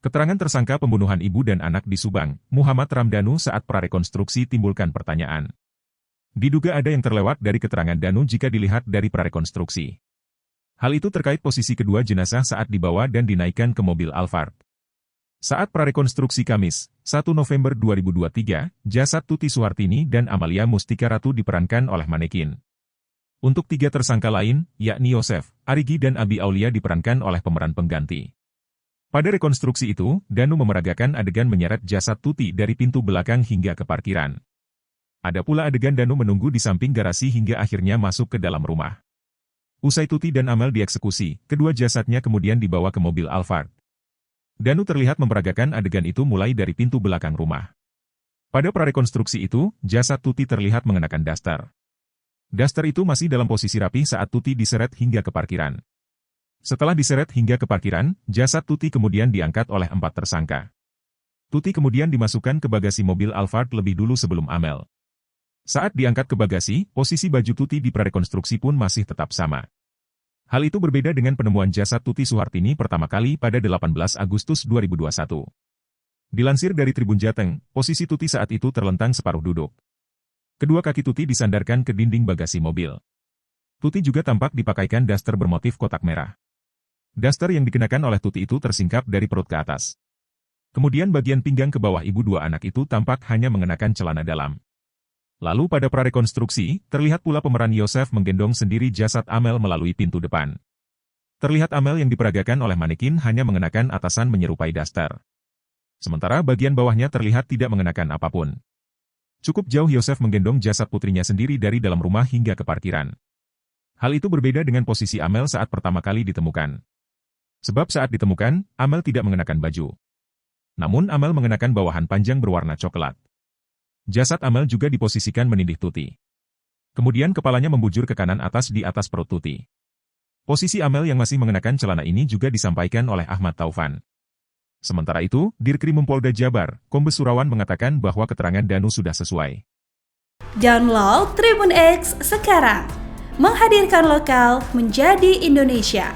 Keterangan tersangka pembunuhan ibu dan anak di Subang, Muhammad Ramdhanu saat prarekonstruksi timbulkan pertanyaan. Diduga ada yang terlewat dari keterangan Danu jika dilihat dari prarekonstruksi. Hal itu terkait posisi kedua jenazah saat dibawa dan dinaikkan ke mobil Alphard. Saat prarekonstruksi Kamis, 1 November 2023, jasad Tuti Suhartini dan Amalia Mustika Ratu diperankan oleh manekin. Untuk 3 tersangka lain, yakni Yosef, Arigi dan Abi Aulia diperankan oleh pemeran pengganti. Pada rekonstruksi itu, Danu memeragakan adegan menyeret jasad Tuti dari pintu belakang hingga ke parkiran. Ada pula adegan Danu menunggu di samping garasi hingga akhirnya masuk ke dalam rumah. Usai Tuti dan Amel dieksekusi, kedua jasadnya kemudian dibawa ke mobil Alphard. Danu terlihat memeragakan adegan itu mulai dari pintu belakang rumah. Pada prarekonstruksi itu, jasad Tuti terlihat mengenakan daster. Daster itu masih dalam posisi rapi saat Tuti diseret hingga ke parkiran. Setelah diseret hingga ke parkiran, jasad Tuti kemudian diangkat oleh 4 tersangka. Tuti kemudian dimasukkan ke bagasi mobil Alphard lebih dulu sebelum Amel. Saat diangkat ke bagasi, posisi baju Tuti di prarekonstruksi pun masih tetap sama. Hal itu berbeda dengan penemuan jasad Tuti Suhartini pertama kali pada 18 Agustus 2021. Dilansir dari Tribun Jateng, posisi Tuti saat itu terlentang separuh duduk. Kedua kaki Tuti disandarkan ke dinding bagasi mobil. Tuti juga tampak dipakaikan daster bermotif kotak merah. Daster yang dikenakan oleh Tuti itu tersingkap dari perut ke atas. Kemudian bagian pinggang ke bawah ibu 2 anak itu tampak hanya mengenakan celana dalam. Lalu pada prarekonstruksi, terlihat pula pemeran Yosef menggendong sendiri jasad Amel melalui pintu depan. Terlihat Amel yang diperagakan oleh manekin hanya mengenakan atasan menyerupai daster. Sementara bagian bawahnya terlihat tidak mengenakan apapun. Cukup jauh Yosef menggendong jasad putrinya sendiri dari dalam rumah hingga ke parkiran. Hal itu berbeda dengan posisi Amel saat pertama kali ditemukan. Sebab saat ditemukan, Amel tidak mengenakan baju. Namun Amel mengenakan bawahan panjang berwarna coklat. Jasad Amel juga diposisikan menindih Tuti. Kemudian kepalanya membujur ke kanan atas di atas perut Tuti. Posisi Amel yang masih mengenakan celana ini juga disampaikan oleh Ahmad Taufan. Sementara itu, Dirkrimum Polda Jabar, Kombes Surawan mengatakan bahwa keterangan Danu sudah sesuai. Download Tribun X sekarang, menghadirkan lokal menjadi Indonesia.